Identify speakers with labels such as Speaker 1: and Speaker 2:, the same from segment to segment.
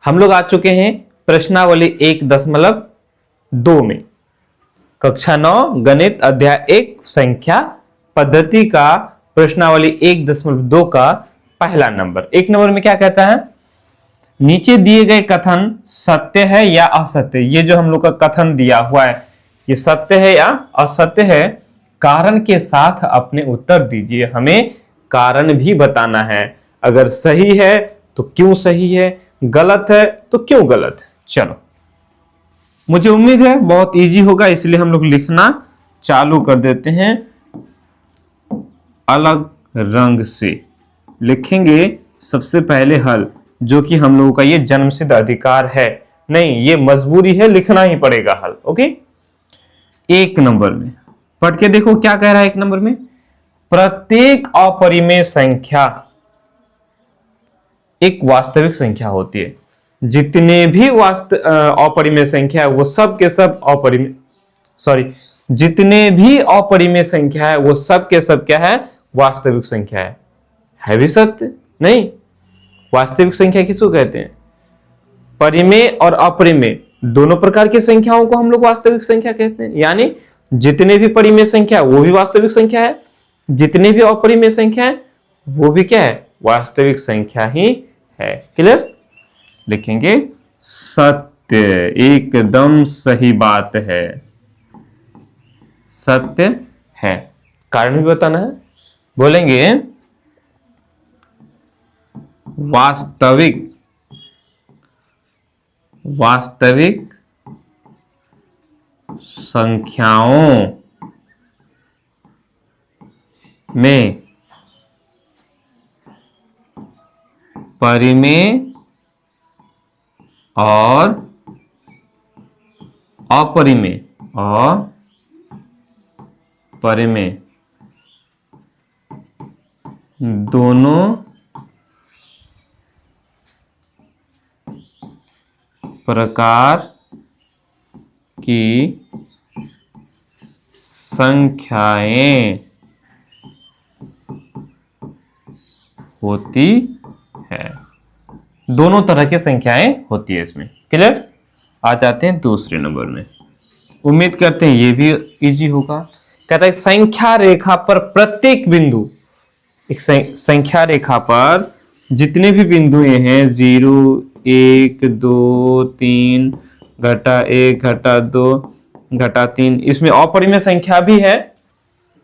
Speaker 1: हम लोग आ चुके हैं प्रश्नावली 1.2 में। कक्षा 9 गणित अध्याय 1 संख्या पद्धति का प्रश्नावली 1.2 का पहला नंबर। एक नंबर में क्या कहता है, नीचे दिए गए कथन सत्य है या असत्य। ये जो हम लोग का कथन दिया हुआ है ये सत्य है या असत्य है, कारण के साथ अपने उत्तर दीजिए। हमें कारण भी बताना है, अगर सही है तो क्यों सही है, गलत है तो क्यों गलत है। चलो, मुझे उम्मीद है बहुत इजी होगा, इसलिए हम लोग लिखना चालू कर देते हैं। अलग रंग से लिखेंगे सबसे पहले हल, जो कि हम लोगों का ये जन्मसिद्ध अधिकार है, नहीं ये मजबूरी है, लिखना ही पड़ेगा हल। ओके, एक नंबर में पढ़ के देखो क्या कह रहा है। एक नंबर में प्रत्येक अपरिमेय संख्या एक वास्तविक संख्या होती है। जितने भी अपरिमेय संख्या है वो सब के सब जितने भी अपरिमेय संख्या है वो सब के सब क्या है, वास्तविक संख्या है भी सत्य नहीं। वास्तविक संख्या किसको कहते हैं, परिमेय और अपरिमेय दोनों प्रकार की संख्याओं को हम लोग वास्तविक संख्या कहते हैं। यानी जितने भी परिमेय संख्या वो भी वास्तविक संख्या है, जितने भी अपरिमेय संख्या है वो भी क्या है, वास्तविक संख्या ही है। क्लियर, लिखेंगे सत्य, एकदम सही बात है, सत्य है। कारण भी बताना है, बोलेंगे वास्तविक संख्याओं में परिमेय और अपरिमेय दोनों प्रकार की संख्याएं होती है। दोनों तरह की संख्याएं होती है इसमें। क्लियर, आ जाते हैं दूसरे नंबर में। उम्मीद करते हैं ये भी इजी होगा। कहता है संख्या रेखा पर प्रत्येक बिंदु, एक संख्या रेखा पर जितने भी बिंदु हैं 0, 1, 2, 3, -1, -2, -3, इसमें अपरिमेय संख्या भी है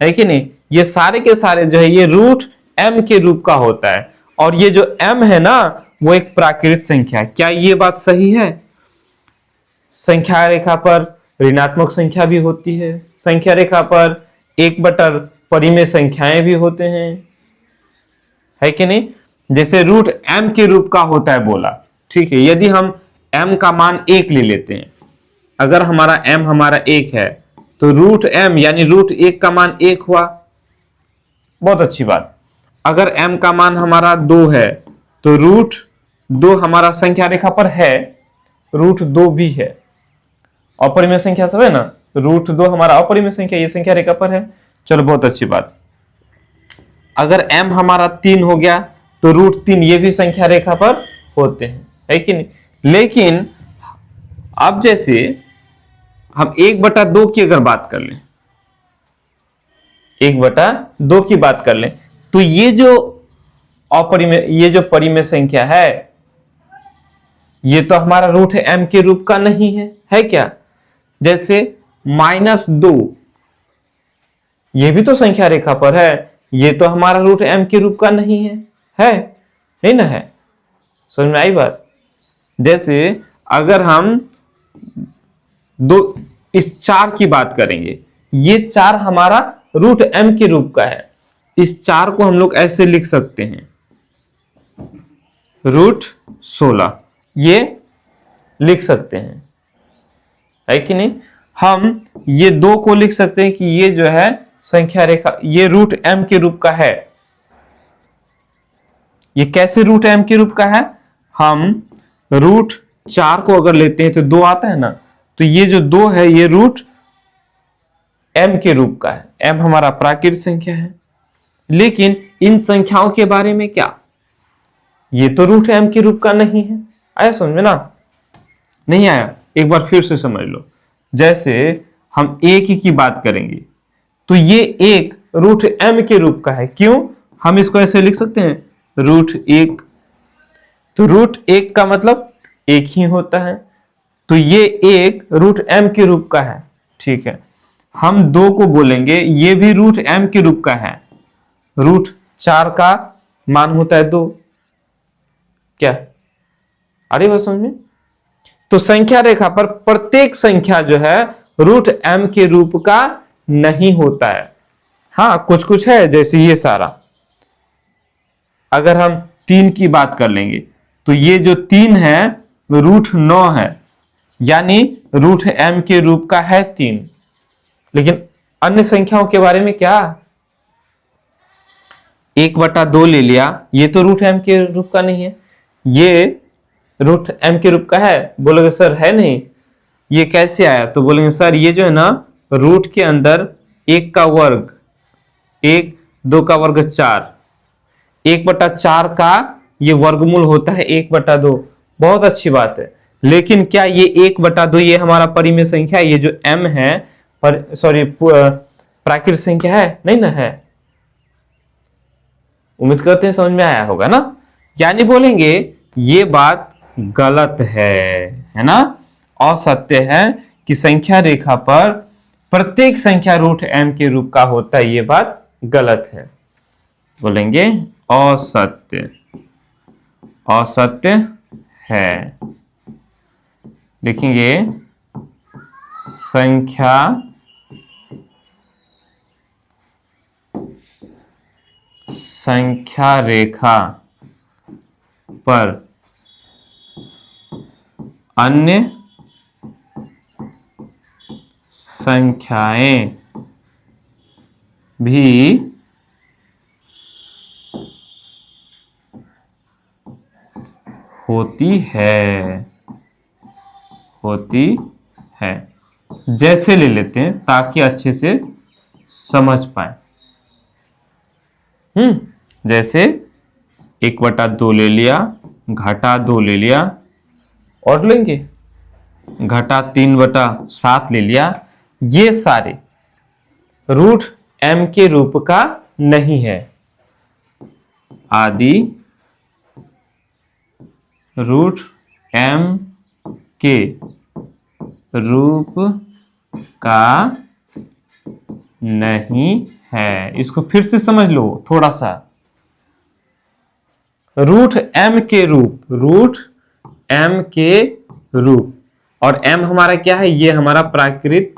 Speaker 1: कि नहीं। ये सारे के सारे जो है ये रूट m के रूप का होता है, और ये जो m है ना वो एक प्राकृत संख्या है। क्या ये बात सही है? संख्या रेखा पर ऋणात्मक संख्या भी होती है, संख्या रेखा पर 1/, परिमेय संख्याएं भी होते हैं, है कि नहीं। जैसे रूट m के रूप का होता है बोला, ठीक है। यदि हम m का मान 1 ले लेते हैं, अगर हमारा m हमारा 1 है तो रूट m यानी रूट 1 का मान 1 हुआ, बहुत अच्छी बात। अगर m का मान हमारा 2 है तो रूट 2 हमारा संख्या रेखा पर है, रूट 2 भी है, अपरिमेय संख्या सब है ना, रूट 2 हमारा अपरिमेय संख्या, ये संख्या रेखा पर है। चलो बहुत अच्छी बात। अगर m हमारा 3 हो गया तो रूट 3 ये भी संख्या रेखा पर होते हैं, है कि नहीं। लेकिन अब जैसे हम 1/2 की अगर बात कर लें, 1/2 की बात कर लें, तो ये जो अपरिमेय, ये जो परिमेय संख्या है ये तो हमारा रूट m के रूप का नहीं है क्या। जैसे -2 ये भी तो संख्या रेखा पर है, ये तो हमारा रूट m के रूप का नहीं है नहीं ना, है। समझ में आई बात। जैसे अगर हम इस 4 की बात करेंगे, ये 4 हमारा रूट m के रूप का है, इस 4 को हम लोग ऐसे लिख सकते हैं रूट 16, ये लिख सकते हैं, है कि नहीं। हम ये 2 को लिख सकते हैं कि ये जो है संख्या रेखा, ये रूट m के रूप का है। ये कैसे रूट m के रूप का है, हम रूट 4 को अगर लेते हैं तो 2 आता है ना, तो ये जो 2 है ये रूट m के रूप का है। m हमारा प्राकृत संख्या है, लेकिन इन संख्याओं के बारे में क्या, ये तो रूट m के रूप का नहीं है, आया समझ में ना? नहीं आया? एक बार फिर से समझ लो। जैसे हम एक की बात करेंगे तो ये एक रूट एम के रूप का है। क्यों? हम इसको ऐसे लिख सकते हैं रूट एक। तो रूट एक का मतलब एक ही होता है, तो ये एक रूट एम के रूप का है। ठीक है, हम दो को बोलेंगे ये भी रूट एम के रूप का है। रूट चार का मान होता है दो। क्या अरे बात समझ में? तो संख्या रेखा पर प्रत्येक संख्या जो है रूट एम के रूप का नहीं होता है। हाँ कुछ कुछ है, जैसे ये सारा। अगर हम तीन की बात कर लेंगे तो ये जो तीन है रूट 9 है, यानी रूट एम के रूप का है तीन। लेकिन अन्य संख्याओं के बारे में क्या? 1/2 ले लिया, ये तो रूट एम के रूप का नहीं है। ये रूट एम के रूप का है? बोलोगे सर है नहीं, ये कैसे आया? तो बोलेंगे सर ये जो है ना रूट के अंदर एक का वर्ग, एक, दो का वर्ग 4, 1/4 का ये वर्गमूल होता है 1/2। बहुत अच्छी बात है। लेकिन क्या ये 1/2 ये हमारा परिमेय संख्या है? ये जो m है पर सॉरी प्राकृतिक संख्या है? नहीं ना है। उम्मीद करते हैं समझ में आया होगा ना। यानी बोलेंगे ये बात गलत है ना, असत्य है कि संख्या रेखा पर प्रत्येक संख्या रूट एम के रूप का होता है। ये बात गलत है। बोलेंगे असत्य, असत्य है। लिखेंगे संख्या रेखा पर अन्य संख्याएं भी होती है। जैसे ले लेते हैं ताकि अच्छे से समझ पाए। जैसे 1/2 ले लिया, घटा 2 ले लिया, और लेंगे घटा 3/7 ले लिया। ये सारे रूट एम के रूप का नहीं है। आदि रूट एम के रूप का नहीं है। इसको फिर से समझ लो थोड़ा सा। रूट एम के रूप, रूट एम के रूप, और एम हमारा क्या है? ये हमारा प्राकृत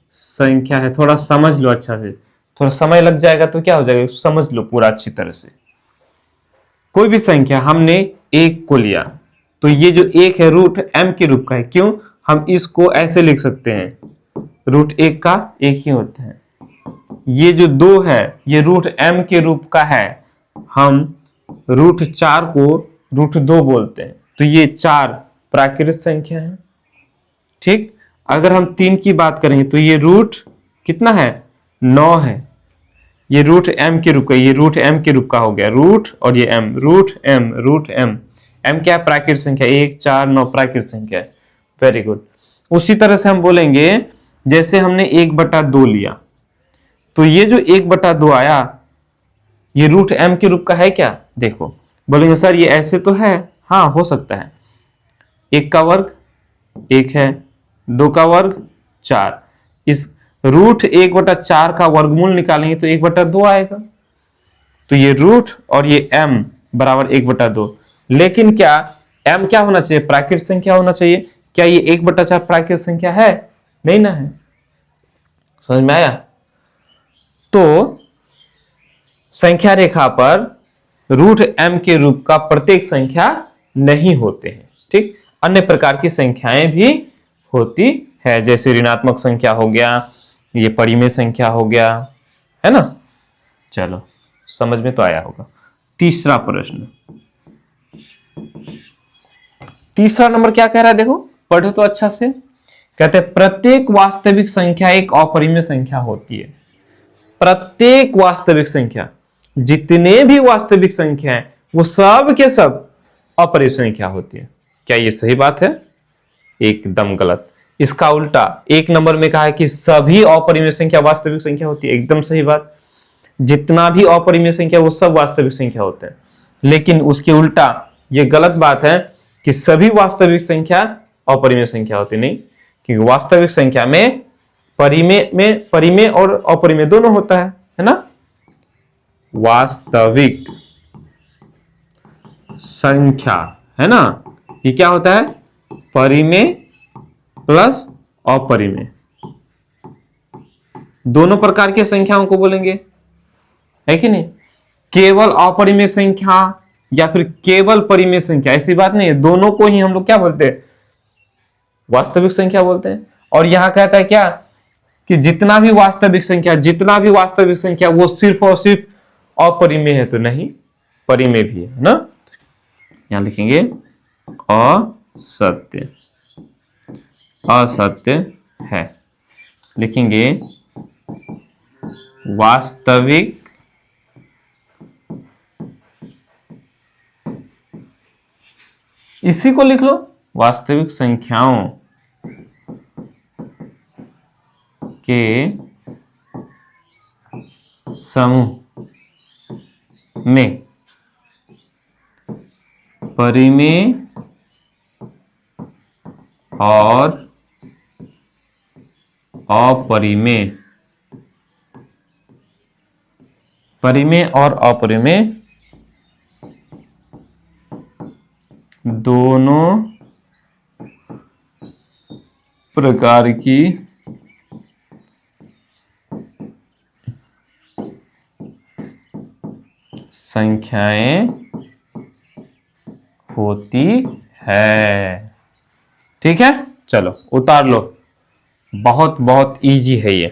Speaker 1: संख्या है। थोड़ा समझ लो अच्छा से, थोड़ा समय लग जाएगा तो क्या हो जाएगा, समझ लो पूरा अच्छी तरह से। कोई भी संख्या हमने एक को लिया तो ये जो एक है रूट एम के रूप का है। क्यों? हम इसको ऐसे लिख सकते हैं रूट एक का एक ही होता है। ये जो 2 है ये रूट एम के रूप का है। हम रूट 4 को रूट 2 बोलते हैं, तो ये 4 प्राकृतिक संख्या है। ठीक, अगर हम 3 की बात करें तो ये रूट कितना है? 9 है। ये रूट एम के रूप का, ये रूट एम के रूप का हो गया रूट, और ये M, root M, root M. M क्या है? प्राकृतिक संख्या, 1, 4, 9 प्राकृतिक संख्या है। Very good. उसी तरह से हम बोलेंगे जैसे हमने 1/2 लिया तो ये जो 1/2 आया ये रूट एम के रूप का है क्या? देखो, बोलेंगे सर ये ऐसे तो है। हाँ हो सकता है। 1 का वर्ग 1 है, 2 का वर्ग 4। इस रूट 1/4 का वर्गमूल निकालेंगे तो 1/2 आएगा। तो ये रूट और ये m बराबर 1/2। लेकिन क्या m क्या होना चाहिए? प्राकृतिक संख्या होना चाहिए। क्या ये 1/4 प्राकृतिक संख्या है? नहीं ना है। समझ में आया? तो संख्या रेखा पर रूट m के रूप का प्रत्येक संख्या नहीं होते हैं। ठीक, अन्य प्रकार की संख्याएं भी होती है, जैसे ऋणात्मक संख्या हो गया, ये परिमेय संख्या हो गया, है ना। चलो समझ में तो आया होगा। तीसरा प्रश्न, तीसरा नंबर क्या कह रहा है? देखो पढ़ो तो अच्छा से। कहते हैं प्रत्येक वास्तविक संख्या एक अपरिमेय संख्या होती है। प्रत्येक वास्तविक संख्या, जितने भी वास्तविक संख्या है वो सब के सब अपरिमेय संख्या होती है। क्या ये सही बात है? एकदम गलत। इसका उल्टा, एक नंबर में कहा है कि सभी अपरिमेय संख्या वास्तविक संख्या होती है, एकदम सही बात। जितना भी अपरिमेय संख्या वो सब वास्तविक संख्या होते हैं। लेकिन उसके उल्टा ये गलत बात है कि सभी वास्तविक संख्या अपरिमेय संख्या होती नहीं, क्योंकि वास्तविक संख्या में परिमेय और अपरिमेय दोनों होता है ना। वास्तविक संख्या है ना, ये क्या होता है? परिमेय प्लस अपरिमेय, दोनों प्रकार की संख्याओं को बोलेंगे, है कि नहीं? केवल अपरिमेय संख्या या फिर केवल परिमेय संख्या, ऐसी बात नहीं है। दोनों को ही हम लोग क्या बोलते हैं? वास्तविक संख्या बोलते हैं। और यहां कहता है क्या कि जितना भी वास्तविक संख्या वो सिर्फ और सिर्फ अपरिमेय है, तो नहीं, परिमेय भी है ना। यहां लिखेंगे असत्य, असत्य है। लिखेंगे वास्तविक इसी को लिख लो, वास्तविक संख्याओं के समूह में परिमेय और अपरिमेय, परिमेय और अपरिमेय दोनों प्रकार की संख्याएं होती है। ठीक है, चलो उतार लो, बहुत बहुत इजी है ये।